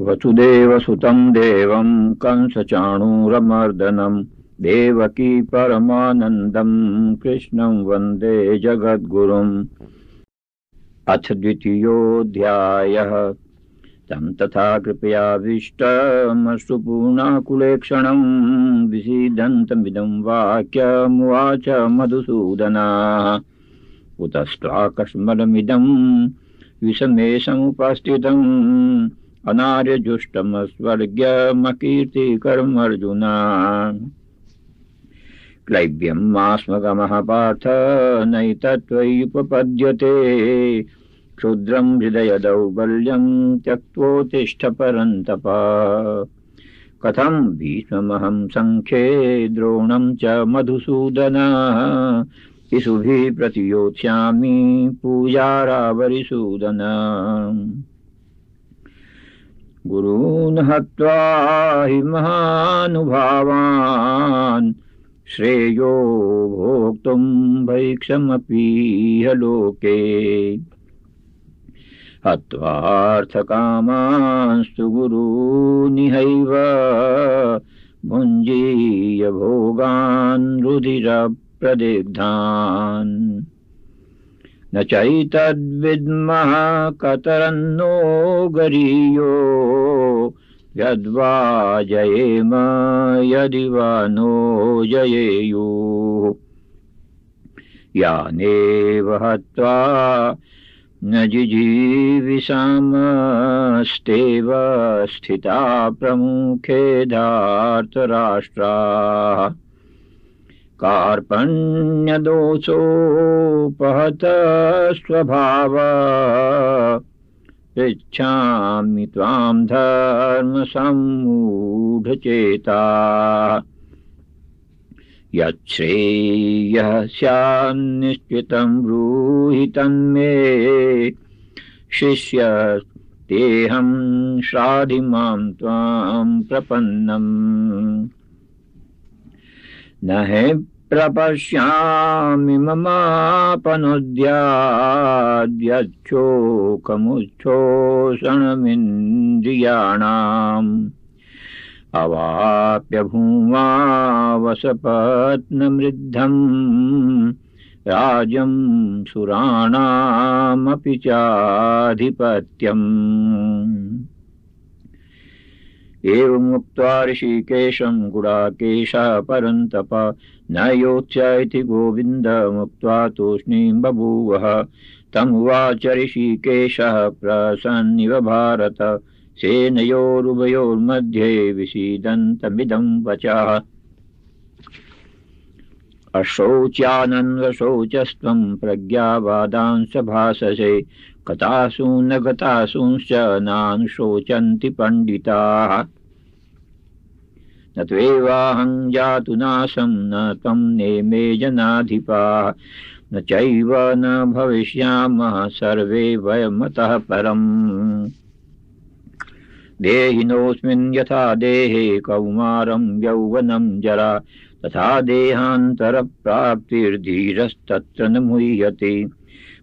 वसुदेवसुतं देवं कंसचाणूरमर्दनं देवकी परमानन्दं कृष्णं वन्दे जगद्गुरुम्। अथ द्वितीयोऽध्यायः। तं तथा कृपयाविष्टमश्रुपूर्णाकुलेक्षणं विसीदन्तमिदं वाक्यमुवाच मधुसूदनः। कुतस्त्वाकस्मरमिदं विषमे समुपस्थितम् अनार्यजुष्टमस्वर्ग्यमकीर्तिकरमर्जुन। क्लैब्यं मास्मगमः पार्थ नैतत्त्वय्युपपद्यते क्षुद्रं हृदय दौर्बल्यं त्यक्त्वोत्तिष्ठ परन्तप। कथं भीष्ममहं संख्ये द्रोणं च मधुसूदन इषुभिः प्रतियोत्स्यामि पूजारावरिसूदन। गुरून् हत्वा हि महानुभावान् श्रेयो भोक्तुं भैक्षमपीह लोके। हत्वार्थकामांस्तु गुरूनिहैव भुञ्जीय भोगान् रुधिरप्रदिग्धान्। न चैतद्विद्मः कतरन्नो गरीयो यद्वा जयेम यदि वा नो जयेयुः। यानेव हत्वा न जिजीविषामस्तेव स्थिता प्रमुखे धार्तराष्ट्राः। कार्पण्यदोषोपहत स्वभाव पृच्छामि त्वां धर्मसम्मूढचेता। यच्छ्रेयः स्यान्निश्चितं ब्रूहि तन्मे शिष्यस्तेऽहं श्राद्धि मां त्वां प्रपन्नम्। न हि प्रपश्यामि ममापनुद्याद्यच्छोकमुच्छोषणमिन्द्रियाणाम्। अवाप्य भूमा वसपत्नमृद्धम् राज्यं सुराणामपि चाधिपत्यम्। एवमुक्त्वा ऋषिकेशं गुडाकेशः परन्तप न योत्स्य इति गोविन्दमुक्त्वा तूष्णीं बभूवः। तमुवाच ऋषिकेशः प्रसन्निव भारत सेनयोरुभयोर्मध्ये विसीदन्तमिदं वचः। अशौच्यानन्वशौचस्त्वं प्रज्ञावादांश्च भाषसे कथासु न गतासूंश्च नानुशोचन्ति पण्डिताः। न त्वेवाहं जातु नाशं न त्वं नेमे जनाधिपाः न चैव न भविष्यामः सर्वे वयमतः परम्। देहिनोऽस्मिन् यथा देहे कौमारं यौवनं जरा तथा देहान्तरप्राप्तिर्धीरस्तत्र न मुह्यते।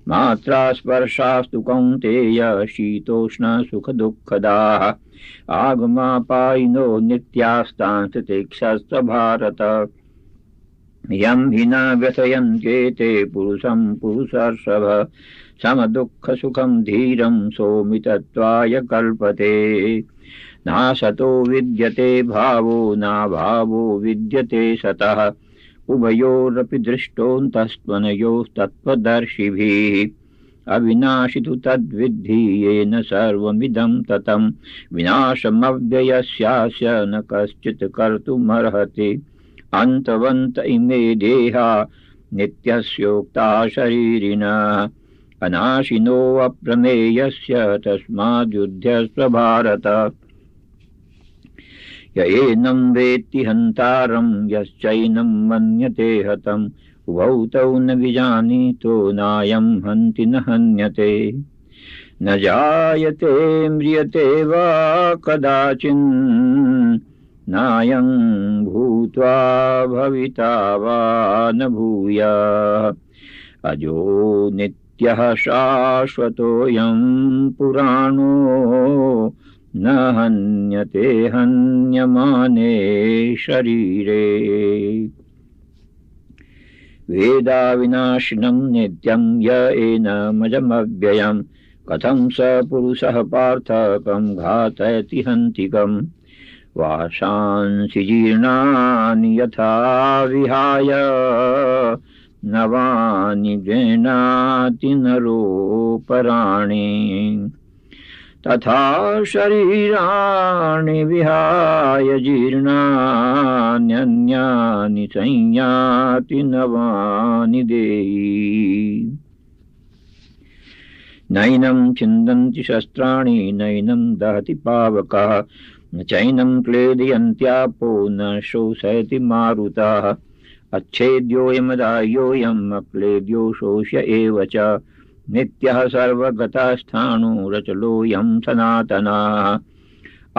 मात्रा स्पर्शास्तु कौन्तेय शीतोष्ण सुखदुःखदाः आगमापायिनो नित्यास्तांस्ते तितिक्षस्व भारत। यं हि न व्यथयन्त्येते पुरुषं पुरुषर्षभ समदुःखसुखं धीरं सोमितत्वाय कल्पते। नासतो विद्यते भावो नाभावो विद्यते सतः उभयोरपि दृष्टोऽन्तस्त्वनयोस्तत्त्वदर्शिभिः। अविनाशि तु तद्विद्धि येन सर्वमिदं ततं विनाशमव्ययस्यास्य न कश्चित् कर्तुमर्हति। अन्तवन्त इमे देहा नित्यस्योक्ता शरीरिणः अनाशिनो अप्रमेयस्य तस्माद्युध्यस्व भारत। य एनं वेत्ति हन्तारं यश्चैनं मन्यते हतम् उभौ तौ न विजानीतो नायं हन्ति न हन्यते। न जायते म्रियते वा कदाचिन् नायं भूत्वा भविता वा न भूयः। अजो नित्यः शाश्वतोऽयं पुराणो न हन्यते हन्यमाने शरीरे। वेदा विनाशिनं नित्यं य एनमजमव्ययम् कथं स पुरुषः पार्थ कं घातयति हन्तिकम्। वाशांसि जीर्णानि यथा विहाय नवानि गृह्णाति नरोपराणि। तथा शरीराणि विहाय जीर्णान्यन्यानि संयाति नवानि देहि। नैनं छिन्दन्ति शस्त्राणि नैनं दहति पावकः न चैनं क्लेदयन्त्यापो न शोषयति मारुतः। अच्छेद्योऽयमदाह्योऽयम् अक्लेद्यो शोष्य एव च नित्यः सर्वगतस्थाणुरचलोऽयं सनातनः।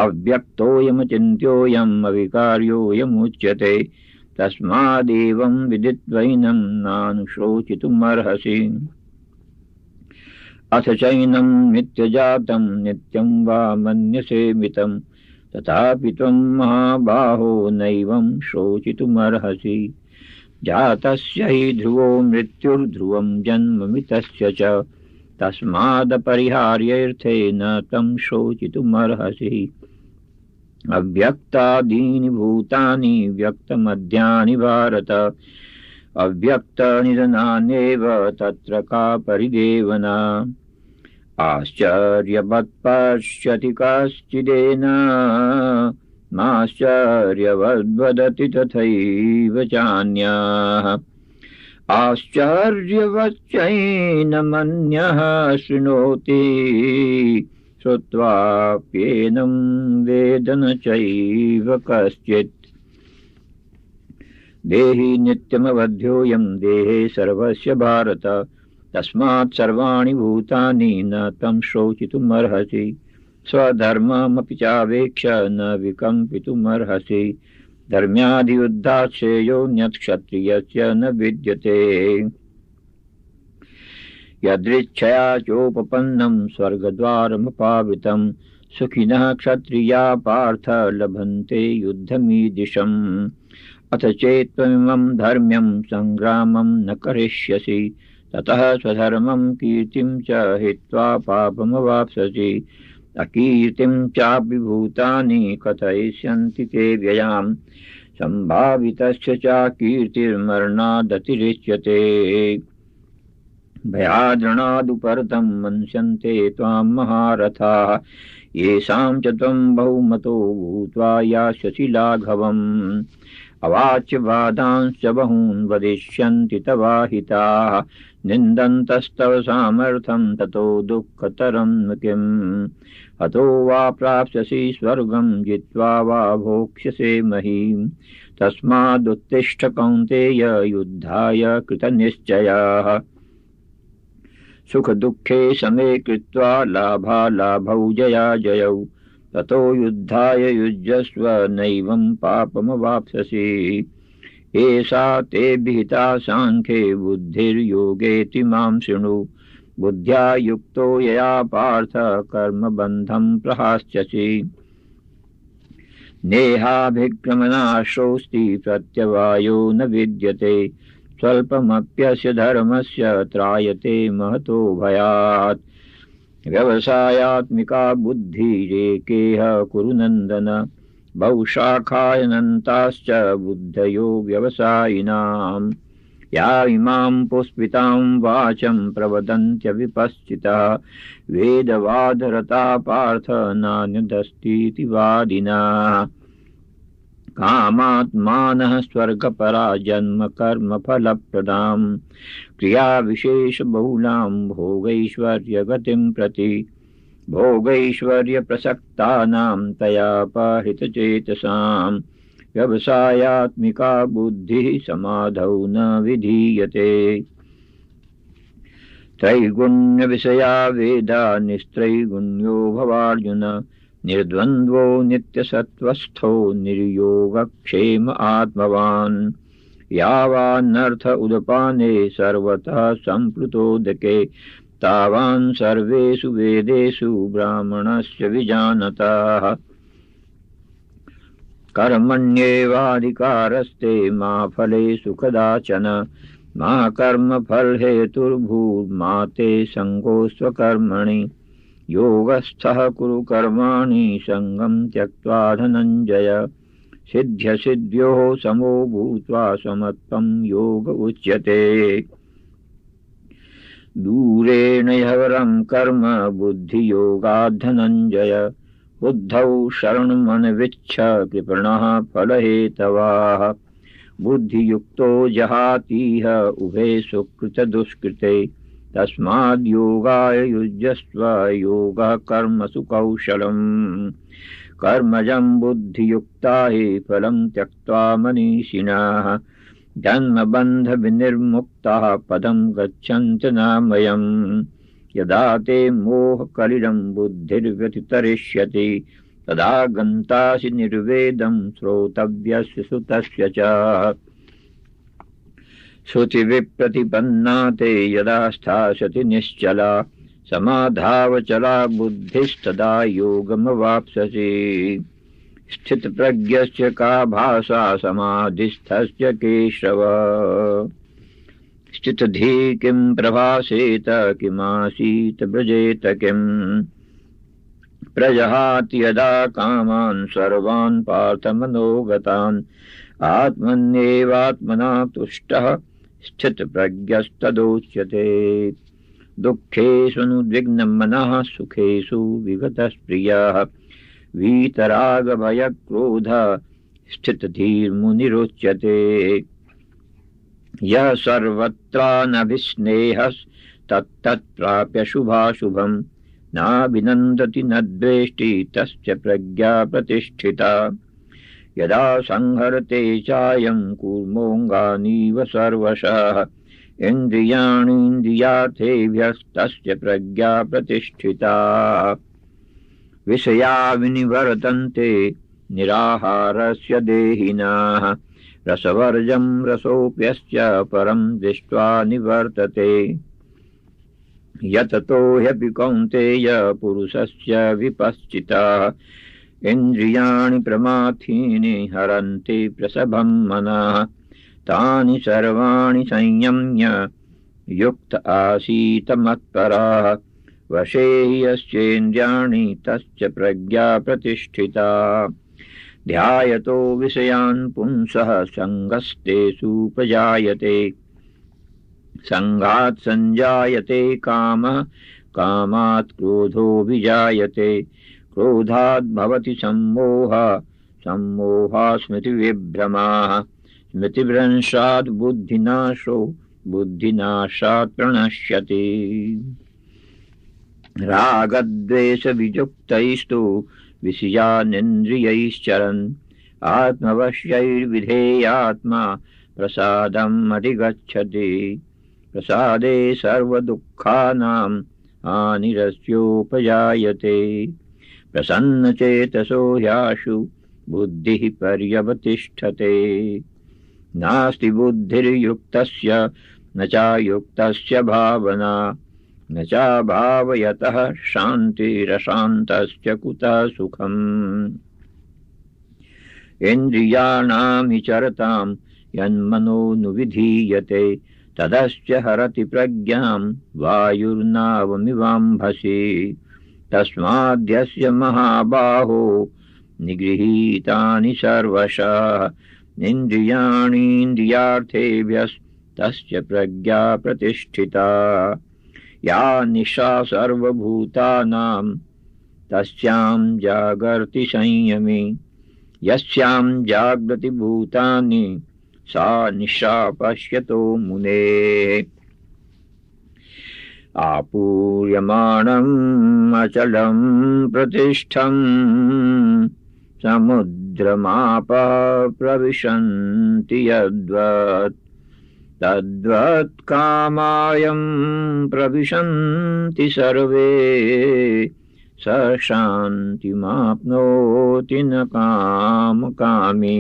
अव्यक्तोऽयमचिन्त्योऽयम् अविकार्योऽयमुच्यते तस्मादेवं विदित्वैनं नानुशोचितुमर्हसि। अथ चैनं नित्यजातं नित्यं वा मन्यसे मितं तथापि त्वं महाबाहो नैवं शोचितुमर्हसि। जातस्य हि ध्रुवो मृत्युर्ध्रुवं जन्म मितस्य च तस्मादपरिहार्यर्थे न तं शोचितुमर्हसि। अव्यक्तादीनि भूतानि व्यक्तमध्यानि भारत अव्यक्तनिधनान्येव तत्र का परिदेवना। आश्चर्यवत् पश्यति कश्चिदेन माश्चर्यवद्वदति तथैव चान्यः। आश्चर्यवच्चैनमन्यः शृणोति श्रुत्वाप्येनं वेद न चैव कश्चित्। देहि नित्यमवध्योऽयं देहे सर्वस्य भारत तस्मात् सर्वाणि भूतानि न तं शोचितुमर्हसि। स्वधर्ममपि चावेक्ष्य न विकम्पितुमर्हसि। धर्म्याधियुद्धात् श्रेयोऽन्यत् क्षत्रियस्य न विद्यते। यदृच्छया चोपपन्नं स्वर्गद्वारमपावृतं सुखिनः क्षत्रिया पार्थ लभन्ते युद्धमीदिशम्। अथ चेत्त्वमिमं धर्म्यं संग्रामं न करिष्यसि ततः स्वधर्मं कीर्तिं च हित्वा पापमवाप्स्यसि। अकीर्तिं चापि भूतानि कथयिष्यन्ति ते व्ययाम् सम्भावितस्य च कीर्तिर्मरणादतिरिच्यते। भयाद्रणादुपरतं मन्स्यन्ते त्वां महारथाः येषां च त्वं बहुमतो भूत्वा यास्यसि लाघवम्। अवाच्य वादांश्च बहून् वदिष्यन्ति तवाहिताः निन्दन्तस्तव सामर्थ्यं ततो दुःखतरं किम्। हतो वा प्राप्स्यसि स्वर्गं जित्वा वा भोक्ष्यसे महीम्। तस्मादुत्तिष्ठ कौन्तेय युद्धाय कृतनिश्चयाः। सुखदुःखे समे कृत्वा लाभालाभौ जयाजयौ ततो युद्धाय युज्यस्व नैवं पापमवाप्स्यसि। एषा ते विहिता सांख्ये बुद्धिर्योगेति मां शृणु। बुद्ध्या युक्तो यया पार्थ कर्मबन्धं प्रहास्यसि। नेहाभिक्रमनाशोऽस्ति प्रत्यवायो न विद्यते स्वल्पमप्यस्य धर्मस्य त्रायते महतो भयात्। व्यवसायात्मिका बुद्धिरेकेह कुरु नन्दन बहुशाखायनन्ताश्च बुद्धयो व्यवसायिनाम्। या इमां पुष्पितां वाचं प्रवदन्त्य विपश्चिता वेदवादरता पार्थ नान्यदस्तीति वादिनः। कामात्मानः स्वर्गपरा जन्म कर्म फलप्रदां क्रियाविशेषबहुलां भोगैश्वर्यगतिं प्रति। भोगैश्वर्यप्रसक्तानां तयापहृतचेतसां व्यवसायात्मिका बुद्धिः समाधौ न विधीयते। त्रैगुण्यविषया वेदा निस्त्रैगुण्यो भवार्जुन निर्द्वन्द्वो नित्यसत्त्वस्थो निर्योगक्षेम आत्मवान्। यावानर्थ उदपाने सर्वतः सम्प्लुतोदके तावान् सर्वेषु वेदेषु ब्राह्मणस्य विजानताः। कर्मण्येवाधिकारस्ते मा फलेषु कदाचन मा कर्मफलहेतुर्भूर्मा ते सङ्गोऽस्त्वकर्मणि। योगस्थः कुरु कर्माणि सङ्गं त्यक्त्वा धनञ्जय। सिद्ध्यसिद्ध्योः समो भूत्वा समत्वं योग उच्यते। दूरेण ह्यवरं कर्म बुद्धियोगात् धनञ्जय। बुद्धौ शरणमन्विच्छ कृपणः फलहेतवाः। बुद्धियुक्तो जहातीह उभे सुकृतदुष्कृते। तस्माद् योगाय युज्यस्व योगः कर्मसु कौशलम्। कर्मजं बुद्धियुक्ता हि फलं त्यक्त्वा मनीषिणः। जन्मबन्धविनिर्मुक्ताः पदं गच्छन्ति नामयम्। यदा ते मोहकलिलं बुद्धिर्व्यतितरिष्यति तदा गन्तासि निर्वेदं श्रोतव्यस्य सुतस्य च। श्रुतिविप्रतिपन्ना ते यदा स्थास्यति निश्चला समाधावचला बुद्धिस्तदा योगमवाप्स्यसि। स्थितप्रज्ञस्य का भाषा समाधिस्थस्य केशव। स्थितधि किं प्रभासेत किमासीत व्रजेत किम्। प्रजहाति यदा कामान् सर्वान् पार्थमनोगतान्। आत्मन्येवात्मना तुष्टः स्थितप्रज्ञस्तदोच्यते। दुःखेषु नुद्विग्नमनः सुखेषु विगतस्प्रियः। वीतरागभयक्रोध स्थितधीर्मुनिरुच्यते। यः सर्वत्रानभिस्नेहस्तत्तत्प्राप्य शुभाशुभम्। नाभिनन्दति न द्वेष्टि तस्य प्रज्ञा प्रतिष्ठिता। यदा संहरते चायं कूर्मोऽङ्गानीव सर्वशः। इन्द्रियाणीन्द्रियार्थेभ्यस्तस्य प्रज्ञा प्रतिष्ठिता। विषया विनिवर्तन्ते निराहारस्य देहिनः। रसवर्जं रसोऽप्यस्य परं दृष्ट्वा निवर्तते। यततो ह्यपि कौन्तेय पुरुषस्य विपश्चितः। इन्द्रियाणि प्रमाथीनि हरन्ति प्रसभं मनः। तानि सर्वाणि संयम्य युक्त आसीत मत्परः। वशे यस्येन्द्रियाणि तस्य प्रज्ञा प्रतिष्ठिता। ध्यायतो विषयान् पुंसः सङ्गस्तेषूपजायते। सङ्गात् सञ्जायते कामः कामात् क्रोधोऽभिजायते। क्रोधात् भवति सम्मोहः सम्मोहात् स्मृतिविभ्रमः। स्मृतिभ्रंशात् बुद्धिनाशो बुद्धिनाशात् प्रणश्यति। रागद्वेषवियुक्तैस्तु विषयानिन्द्रियैश्चरन्। आत्मवश्यैर्विधेयात्मा प्रसादम् अधिगच्छति। प्रसादे सर्वदुःखानां हानिरस्योपजायते। प्रसन्नचेतसो ह्याशु बुद्धिः पर्यवतिष्ठते। नास्ति बुद्धिर्युक्तस्य न चायुक्तस्य भावना। न चाभावयतः शान्तिरशान्तस्य कुतः सुखम्। इन्द्रियाणां विचरतां यन्मनोनुविधीयते। तदस्य हरति प्रज्ञां वायुर्नावमिवाम्भसि। तस्माद्यस्य महाबाहो निगृहीतानि सर्वशः। इन्द्रियाणीन्द्रियार्थेभ्यस्तस्य प्रज्ञा प्रतिष्ठिता। या निशा सर्वभूतानां तस्यां जागर्ति संयमी। यस्यां जागृति भूतानि सा निशा पश्यतो मुने। आपूर्यमाणम् अचलं प्रतिष्ठं समुद्रमापः प्रविशन्ति यद्वत्। तद्वत् कामायं प्रविशन्ति सर्वे। स शान्तिमाप्नोति न कामकामी।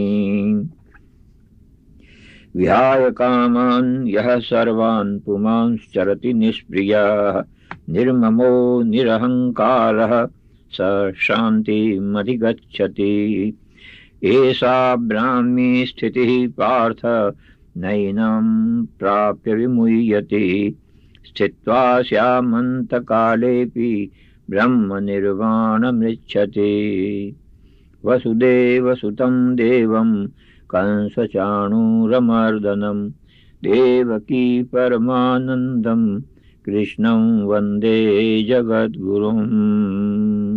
विहाय कामान् यः सर्वान् पुमांश्चरति निष्प्रियः। निर्ममो निरहङ्कारः स शान्तिमधिगच्छति। एषा ब्राह्मी स्थितिः पार्थ नैनं प्राप्य विमुह्यते। स्थित्वा स्यामन्तकालेऽपि ब्रह्मनिर्वाणमृच्छते। वसुदेवसुतं देवं कंसचाणूरमर्दनं देवकी परमानन्दं कृष्णं वन्दे जगद्गुरुम्।